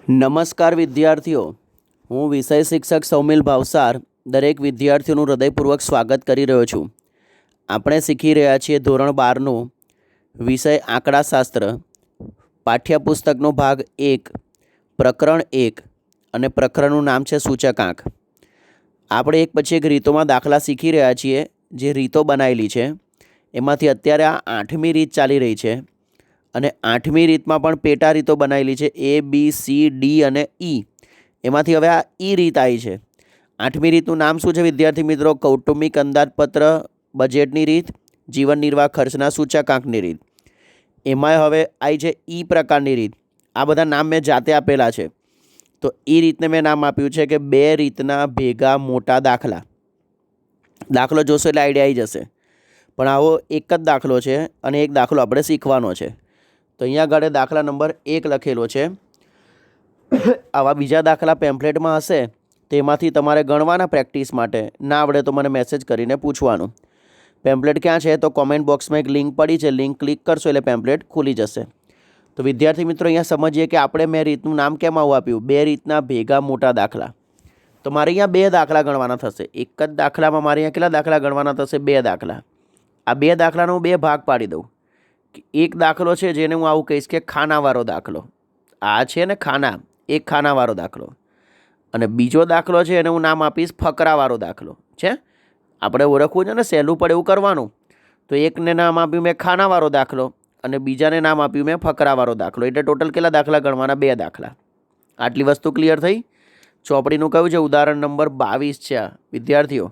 નમસ્કાર વિદ્યાર્થીઓ, હું વિષય શિક્ષક સૌમિલ ભાવસાર દરેક વિદ્યાર્થીઓનું હૃદયપૂર્વક સ્વાગત કરી રહ્યો છું. આપણે શીખી રહ્યા છીએ ધોરણ 12નું વિષય આંકડાશાસ્ત્ર, પાઠ્યપુસ્તકનો ભાગ 1, પ્રકરણ 1 અને પ્રકરણનું નામ છે સૂચકાંક. આપણે એક પછી એક રીતોમાં દાખલા શીખી રહ્યા છીએ. જે રીતો બનાવેલી છે એમાંથી અત્યારે આ 8મી રીત ચાલી રહી છે અને 8મી રીતમાં પણ પેટા રીતો બનાવેલી છે A, B, C, D અને E. એમાંથી હવે આ E રીત આવી છે. 8મી રીતનું નામ શું છે વિદ્યાર્થી મિત્રો? કૌટુંબિક અંદાજપત્ર બજેટની રીત, જીવન નિર્વાહ ખર્ચના સૂચકાંકની રીત. એમાં હવે આવી છે E પ્રકારની રીત. આ બધા નામ મેં જાતે આપેલા છે. તો E રીતને મેં નામ આપ્યું છે કે 2 રીતના ભેગા મોટા દાખલા. દાખલો જોશો એટલે આઈડિયા આવી જશે. પણ આવો એક જ દાખલો છે અને એક દાખલો આપણે શીખવાનો છે. તો અહીંયા આગળ દાખલા નંબર 1 લખેલો છે. આવા બીજા દાખલા પેમ્પલેટમાં હશે તેમાંથી તમારે ગણવાના પ્રેક્ટિસ માટે. ના આવડે તો મને મેસેજ કરીને પૂછવાનું. પેમ્પલેટ ક્યાં છે? તો કોમેન્ટ બોક્સમાં એક લિંક પડી છે. લિંક ક્લિક કરશો એટલે પેમ્પલેટ ખુલી જશે. તો વિદ્યાર્થી મિત્રો, અહીંયા સમજીએ કે આપણે મેં રીતનું નામ કેમ આવું આપ્યું? 2 રીતના ભેગા મોટા દાખલા. તો મારે અહીંયા 2 દાખલા ગણવાના થશે. એક જ દાખલામાં મારે અહીંયા કેટલા દાખલા ગણવાના થશે? 2 દાખલા. આ 2 દાખલાનો હું 2 ભાગ પાડી દઉં. એક દાખલો છે જેને હું આવું કહીશ કે ખાનાવાળો દાખલો. આ છે ને ખાના, એક ખાનાવાળો દાખલો. અને બીજો દાખલો છે એને હું નામ આપીશ ફકરાવાળો દાખલો. છે આપણે ઓળખવું છે ને, સહેલું પડે એવું કરવાનું. તો એકને નામ આપ્યું મેં ખાનાવાળો દાખલો અને બીજાને નામ આપ્યું મેં ફકરાવાળો દાખલો. એટલે ટોટલ કેટલા દાખલા ગણવાના? 2 દાખલા. આટલી વસ્તુ ક્લિયર થઈ? ચોપડીનું કયું છે? ઉદાહરણ નંબર 22 છે આ વિદ્યાર્થીઓ.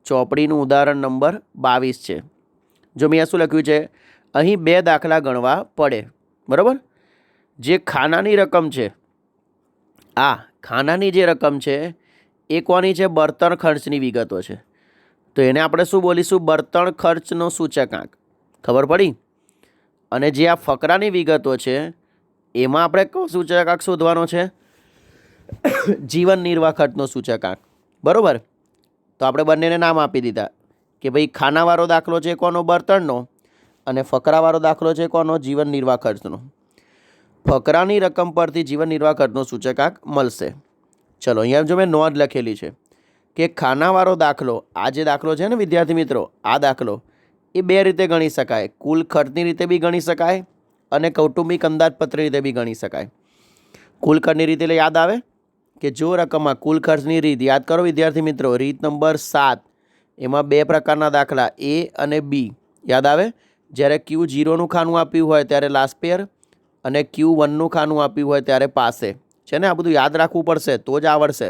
ચોપડીનું ઉદાહરણ નંબર 22 છે. જો મેં શું લખ્યું છે? અહીં 2 દાખલા ગણવા પડે. બરાબર? જે ખાનાની રકમ છે, આ ખાનાની જે રકમ છે એ કોની છે? બળતણ ખર્ચની વિગતો છે. તો એને આપણે શું બોલીશું? બળતણ ખર્ચનો સૂચકાંક. ખબર પડી? અને જે આ ફકરાની વિગતો છે એમાં આપણે કયો સૂચકાંક શોધવાનો છે? જીવન નિર્વાહ ખર્ચનો સૂચકાંક. બરાબર? તો આપણે બંનેને નામ આપી દીધા કે ભાઈ ખાનાવાળો દાખલો છે કોનો? બળતણનો. અને ફકરાવાળો દાખલો છે કોનો? જીવન નિર્વાહ ખર્ચનો. ફકરાની રકમ પરથી જીવન નિર્વાહ ખર્ચનો સૂચકાંક મળશે. ચલો, અહીંયા જો મેં નોંધ લખેલી છે કે ખાનાવાળો દાખલો, આ જે દાખલો છે ને વિદ્યાર્થી મિત્રો, આ દાખલો એ 2 રીતે ગણી શકાય. કુલ ખર્ચની રીતે બી ગણી શકાય અને કૌટુંબિક અંદાજપત્ર રીતે બી ગણી શકાય. કુલ ખર્ચની રીતે એટલે યાદ આવે કે જો રકમમાં કુલ ખર્ચની રીત યાદ કરો વિદ્યાર્થી મિત્રો, રીત નંબર 7, એમાં 2 પ્રકારના દાખલા A અને B યાદ આવે. જ્યારે Q0નું ખાનું આપ્યું હોય ત્યારે લાસ્ટ પેર અને Q1નું ખાનું આપ્યું હોય ત્યારે પાસે. છે ને? આ બધું યાદ રાખવું પડશે તો જ આવડશે.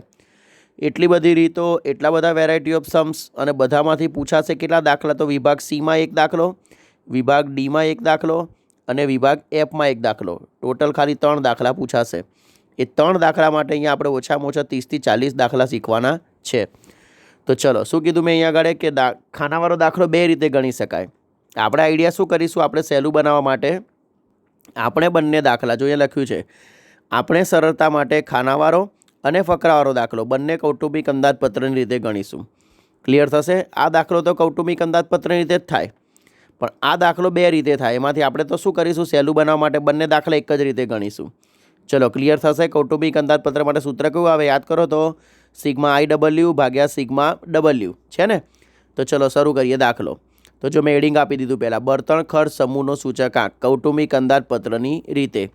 એટલી બધી રીતો, એટલા બધા વેરાયટી ઓફ સમ્સ અને બધામાંથી પૂછાશે કેટલા દાખલા? તો વિભાગ Cમાં 1 દાખલો, વિભાગ Dમાં 1 દાખલો અને વિભાગ Fમાં 1 દાખલો. ટોટલ ખાલી 3 દાખલા પૂછાશે. એ 3 દાખલા માટે અહીંયા આપણે ઓછામાં ઓછા 30 થી 40 દાખલા શીખવાના છે. તો ચલો, શું કીધું મેં અહીંયા આગળ? કે ખાનાવાળો દાખલો 2 રીતે ગણી શકાય. આપણે આઈડિયા શું કરીશું? આપણે સહેલું બનાવવા માટે આપણે બંને દાખલા, જો અહીંયા લખ્યું છે, આપણે સરળતા માટે ખાનાવાળો અને ફકરાવાળો દાખલો બંને કૌટુંબિક અંદાજપત્રની રીતે ગણીશું. ક્લિયર થશે? આ દાખલો તો કૌટુંબિક અંદાજપત્રની રીતે જ થાય, પણ આ દાખલો 2 રીતે થાય. એમાંથી આપણે તો શું કરીશું? સહેલું બનાવવા માટે બંને દાખલા એક જ રીતે ગણીશું. ચલો, ક્લિયર થશે? કૌટુંબિક અંદાજપત્ર માટે સૂત્ર કયું આવે? યાદ કરો તો σIW ભાગ્યા σW છે ને? તો ચલો શરૂ કરીએ દાખલો. તો જો મેં એડિંગ આપી દીધું પહેલાં, બળતણ ખર્ચ સમૂહનો સૂચકાંક કૌટુંબિક અંદાજપત્રની રીતે.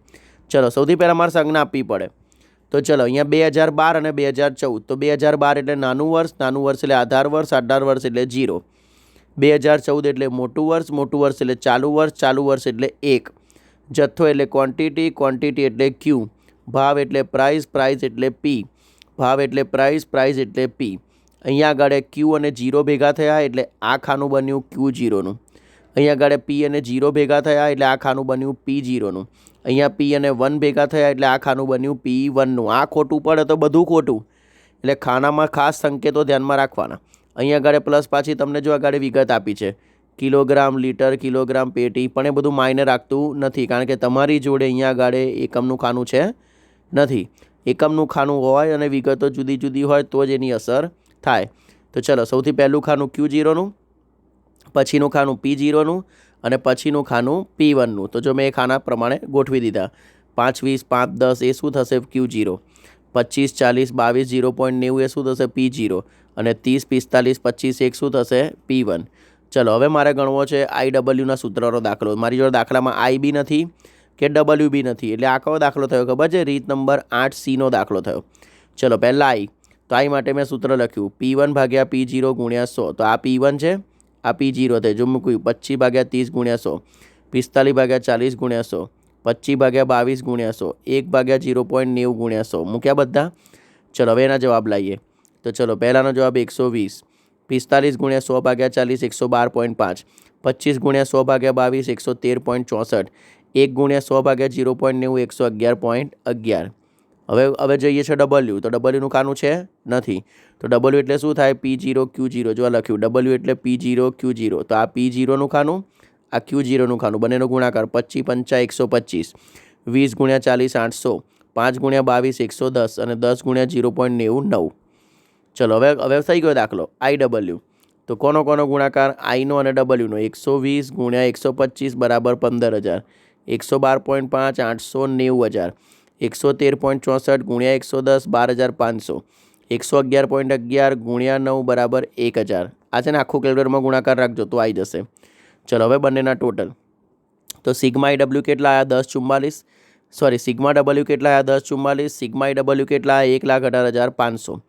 ચલો, સૌથી પહેલાં મારે સંજ્ઞા આપવી પડે. તો ચલો, અહીંયા 2012 અને 2014. તો 2012 એટલે નાનું વર્ષ, નાનું વર્ષ એટલે આધાર વર્ષ, આધાર વર્ષ એટલે 0. 2014 એટલે મોટું વર્ષ એટલે ચાલુ વર્ષ એટલે 1. જથ્થો એટલે ક્વોન્ટિટી, ક્વોન્ટિટી એટલે Q. ભાવ એટલે પ્રાઇસ, પ્રાઇસ એટલે P. ભાવ એટલે પ્રાઇસ એટલે P. અહીંયા આગળ Q અને 0 ભેગા થયા એટલે આ ખાનું બન્યું Q0નું. અહીંયા આગળ P અને 0 ભેગા થયા એટલે આ ખાનું બન્યું P0નું. અહીંયા P અને 1 ભેગા થયા એટલે આ ખાનું બન્યું P1નું. આ ખોટું પડે તો બધું ખોટું. એટલે ખાનામાં ખાસ સંકેતો ધ્યાનમાં રાખવાના. અહીંયા આગળ પ્લસ પાછી તમને જો આગળ વિગત આપી છે, કિલોગ્રામ, લીટર, કિલોગ્રામ, પેટી, પણ એ બધું માયને રાખતું નથી. કારણ કે તમારી જોડે અહીંયા આગળ એકમનું ખાનું છે નથી. એકમનું ખાનું હોય અને વિગતો જુદી જુદી હોય તો જ એની અસર થાય. તો ચલો, સૌથી પહેલું ખાનું Q0નું, પછીનું ખાનું P0નું અને પછીનું ખાનું P1નું. તો જો મેં એ ખાના પ્રમાણે ગોઠવી દીધા. 5 20 5 10 એ શું થશે Q0, 25 40 22 0.90 એ શું થશે P0 અને 30 45 25 1 શું થશે P1। ચલો હવે મારે ગણવો છે IWના સૂત્રનો દાખલો। મારી જોડે દાખલામાં I બી નથી કે W બી નથી, એટલે આ કયો દાખલો થયો ખબર છે? રીત નંબર 8C નો દાખલો થયો। ચલો પહેલાં I, તો I માટે મેં સૂત્ર લખ્યું P1 ભાગ્યા P0 ગુણ્યા 100, તો આ P1 છે, આ P0 છે, જો મૂક્યું 25 ભાગ્યા 30 ગુણ્યા 100, 45 ભાગ્યા 40 ગુણ્યા 100, 25 ભાગ્યા 22 ગુણ્યા 100, 1 ભાગ્યા 0.90 ગુણ્યા 100, મૂક્યા બધા। ચલો હવે એના જવાબ લાવીએ। તો ચલો પહેલાંનો જવાબ 120, 45 ગુણ્યા 100 ભાગ્યા 40 112.5, 25 ગુણ્યા 100 ભાગ્યા 22 113.64, 1 ગુણ્યા 100 ભાગ્યા 0.90 111.11। હવે જઈએ છે W, તો Wનું ખાનું છે નથી, તો W એટલે શું થાય? P0 Q0, જો લખ્યું W એટલે P0 Q0, તો આ P0નું ખાનું, આ Q0નું ખાનું, બંનેનો ગુણાકાર 25 5 125, 20 ગુણ્યા 40 800, 5 ગુણ્યા 22 110 અને 10 ગુણ્યા 0.99। ચલો હવે થઈ ગયો દાખલો IW, તો કોનો ગુણાકાર? આઈનો અને Wનો। 120 ગુણ્યા 125 બરાબર 15,000, 112.5 890,000, 113.64 ગુણ્યા 110 12,500, 111.11 ગુણ્યા 9 બરાબર 1,000। આ છે ને આખું કેલ્ક્યુલેટરમાં ગુણાકાર રાખજો તો આવી જશે। ચલો હવે બંનેના ટોટલ, તો સિગ્મા IW કેટલા આવ્યા? 1044, સોરી સિગ્મા W કેટલા આવ્યા? 1044, સિગ્મા IW કેટલા? 1,18,500।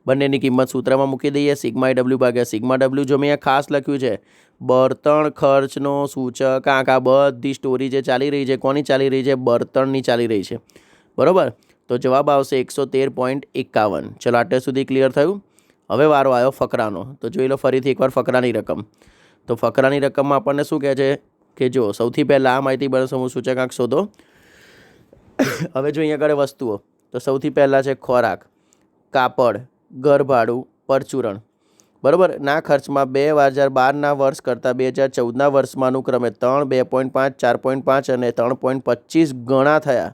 બંનેની કિંમત સૂત્રમાં મૂકી દઈએ, સિગ્મા IW ભાગ્યા સિગ્મા W। જો મેં અહીંયા ખાસ લખ્યું છે બળતણ ખર્ચનો સૂચકાંક, આ બધી સ્ટોરી જે ચાલી રહી છે કોની ચાલી રહી છે? બળતણની ચાલી રહી છે, બરાબર। તો જવાબ આવશે 113.51। ચલો આટલે સુધી ક્લિયર થયું। હવે વારો આવ્યો ફકરાનો, તો જોઈ લો ફરીથી એકવાર ફકરાની રકમ। તો ફકરાની રકમમાં આપણને શું કહે છે કે જો સૌથી પહેલાં આ માહિતી બળ સમૂહ સૂચકાંક શોધો। હવે જો અહીંયા આગળ વસ્તુઓ, તો સૌથી પહેલાં છે ખોરાક, કાપડ, ઘર ભાડું, પરચુરણ, બરાબર। ના ખર્ચમાં 2012ના વર્ષ કરતાં 2014ના વર્ષમાં અનુક્રમે 3, 2.5, 4.5 અને 3.25 ગણા થયા।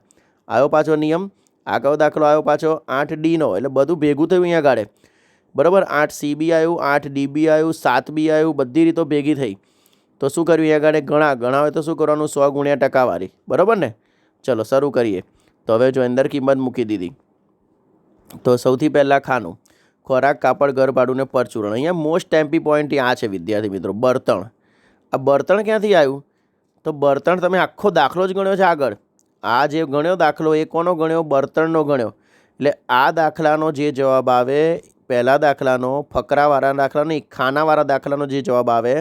આવ્યો પાછો નિયમ, આગળ દાખલો આવ્યો પાછો 8Dનો, એટલે બધું ભેગું થયું અહીંયા ગાડે, બરાબર। 8C બી આવ્યું, 8D બી આવ્યું, 7B આવ્યું, બધી રીતો ભેગી થઈ। તો શું કર્યું અહીંયા આગળ? ગણા હોય તો શું કરવાનું? 100 ગુણ્યા ટકાવારી, બરાબર ને। ચલો શરૂ કરીએ। તો હવે જો અંદર કિંમત મૂકી દીધી, તો સૌથી પહેલાં ખાનું, ખોરાક, કાપડ, ઘર ભાડું ને પરચુરણ। અહીંયા મોસ્ટ એમ્પી પોઈન્ટ આ છે વિદ્યાર્થી મિત્રો, બળતણ। આ બળતણ ક્યાંથી આવ્યું? તો બળતણ તમે આખો દાખલો જ ગણ્યો છે આગળ, આ જે ગણ્યો દાખલો એ કોનો ગણ્યો? બળતણનો ગણ્યો। એટલે આ દાખલાનો જે જવાબ આવે, પહેલા દાખલાનો, ફકરાવાળા દાખલાનો નહીં, ખાનાવાળા દાખલાનો જે જવાબ આવે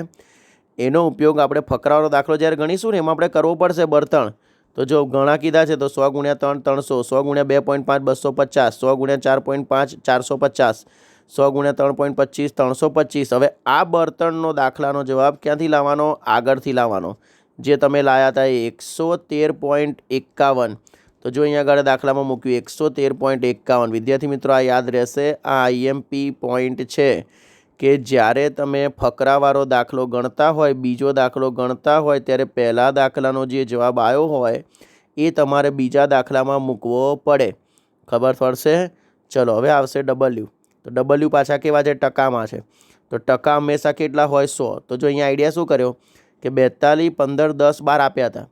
એનો ઉપયોગ આપણે ફકરાવાળો દાખલો જ્યારે ગણીશું ને એમાં આપણે કરવો પડશે બળતણ। તો જો ગણા કીધા છે તો 100 ગુણ્યા 3 300, 100 ગુણ્યા 2.5 250, 100 ગુણ્યા 4.5 450, 100 ગુણ્યા 3.25 325। હવે આ બળતણનો દાખલાનો જવાબ ક્યાંથી લાવવાનો? આગળથી લાવવાનો, જે તમે લાવ્યા હતા 113.51। તો જો અહીંયા આગળ દાખલામાં મૂક્યું 113.51। વિદ્યાર્થી મિત્રો આ યાદ રહેશે, આ IMP પોઈન્ટ છે કે જ્યારે તમે ફકરાવાળો દાખલો ગણતા હોય, બીજો દાખલો ગણતા હોય, ત્યારે પહેલા દાખલાનો જે જવાબ આવ્યો હોય એ તમારે બીજા દાખલામાં મૂકવો પડે, ખબર પડશે। ચલો હવે આવશે W, તો W પાછા કેવા છે? ટકામાં છે, તો ટકા હંમેશા કેટલા હોય? 100। તો જો અહીંયા આઈડિયા શું કર્યો કે 42 15 10 12 આપ્યા હતા,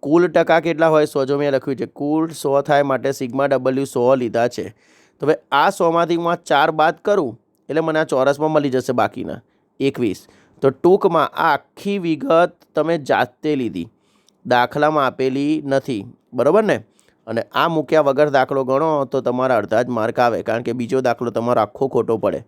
કુલ ટકા કેટલા હોય? 100। જો મેં લખ્યું છે કુલ 100 થાય માટે સિગ્મા W 100 લીધા છે। તો હવે આ 100માંથી હું આ 4 બાદ કરું એટલે મને આ ચોરસમાં મળી જશે બાકીના 21। તો ટૂંકમાં આ આખી વિગત તમે જાતે લીધી, દાખલામાં આપેલી નથી, બરાબર ને। અને આ મૂક્યા વગર દાખલો ગણો તો તમારા અડધા જ માર્ક આવે, કારણ કે બીજો દાખલો તમારો આખો ખોટો પડે।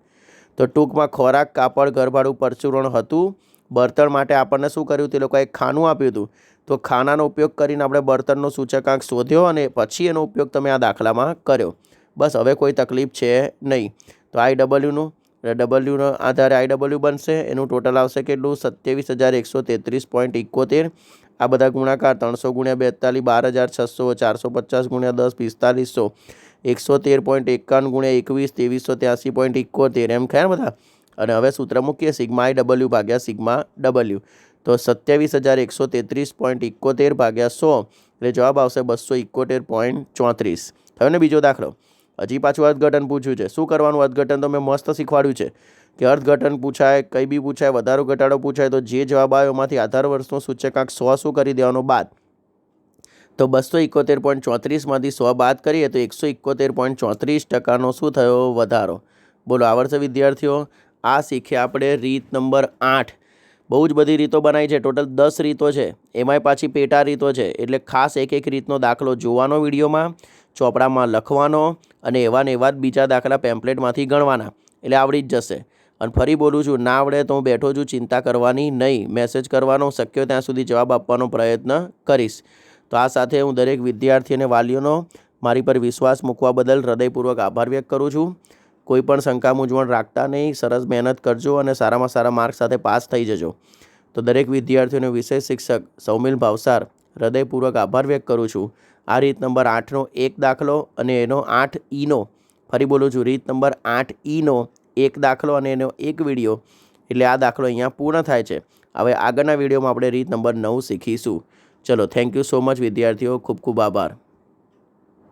તો ટૂંકમાં ખોરાક, કાપડ, ઘર ભાડું, પરચુરણ હતું। બળતણ માટે આપણને શું કર્યું? તે લોકોએ ખાનું આપ્યું હતું, તો ખાનાનો ઉપયોગ કરીને આપણે બળતણનો સૂચકાંક શોધ્યો અને પછી એનો ઉપયોગ તમે આ દાખલામાં કર્યો। બસ હવે કોઈ તકલીફ છે નહીં। તો IWનું, Wનો આધારે IW બનશે, એનું ટોટલ આવશે કેટલું? 27,133.71। આ બધા ગુણાકાર 300 ગુણ્યા 42 12,600, 450 ગુણ્યા 10 4500, 113.51 ગુણ્યા 21 2383.71 એમ ખરા બધા। અને હવે સૂત્ર મૂકીએ સિગ્મા IW ભાગ્યા સિગ્મા W, તો 27,133.71 ભાગ્યા 100 એટલે જવાબ આવશે 271.34। થયો ને બીજો દાખલો। હજી પાછું અર્થઘટન પૂછ્યું છે, શું કરવાનું? અર્થઘટન તો મેં મસ્ત શીખવાડ્યું છે કે અર્થઘટન પૂછાય, કંઈ બી પૂછાય, વધારો ઘટાડો પૂછાય તો જે જવાબ આવ્યો એમાંથી આધાર વર્ષનો સૂચકાંક 100 શું કરી દેવાનો? બાદ। તો 271.34માંથી 100 બાદ કરીએ તો 171.34%નો શું થયો? વધારો. બોલો, આવડશે વિદ્યાર્થીઓ? આ શીખ્યા આપણે રીત નંબર 8. બહુ જ બધી રીતો બનાવી છે, ટોટલ 10 રીતો છે, એમાંય પાછી પેટા રીતો છે. એટલે ખાસ એક એક રીતનો દાખલો જોવાનો વિડીયોમાં, ચોપડામાં લખવાનો અને એવા ને એવા જ બીજા દાખલા પેમ્પલેટમાંથી ગણવાના, એટલે આવડી જ જશે. અને ફરી બોલું છું, ના આવડે તો હું બેઠો છું, ચિંતા કરવાની નહીં. મેસેજ કરવાનો, શક્ય ત્યાં સુધી જવાબ આપવાનો પ્રયત્ન કરીશ. તો આ સાથે હું દરેક વિદ્યાર્થી અને વાલીઓનો મારી પર વિશ્વાસ મૂકવા બદલ હૃદયપૂર્વક આભાર વ્યક્ત કરું છું. કોઈ પણ શંકા મૂંઝવણ રાખતા નહીં, સરસ મહેનત કરજો અને સારામાં સારા માર્ક સાથે પાસ થઈ જજો. તો દરેક વિદ્યાર્થીઓને વિષય શિક્ષક સૌમિલ ભાવસાર હૃદયપૂર્વક આભાર વ્યક્ત કરું છું. આ રીત નંબર 8નો એક દાખલો અને એનો 8E નો, ફરી બોલું છું, રીત નંબર 8E નો એક દાખલો અને એનો એક વિડીયો, એટલે આ દાખલો અહીંયા પૂર્ણ થાય છે. હવે આગળના વિડીયોમાં આપણે રીત નંબર 9 શીખીશું. ચલો, થેન્ક યુ સો મચ વિદ્યાર્થીઓ, ખૂબ ખૂબ આભાર.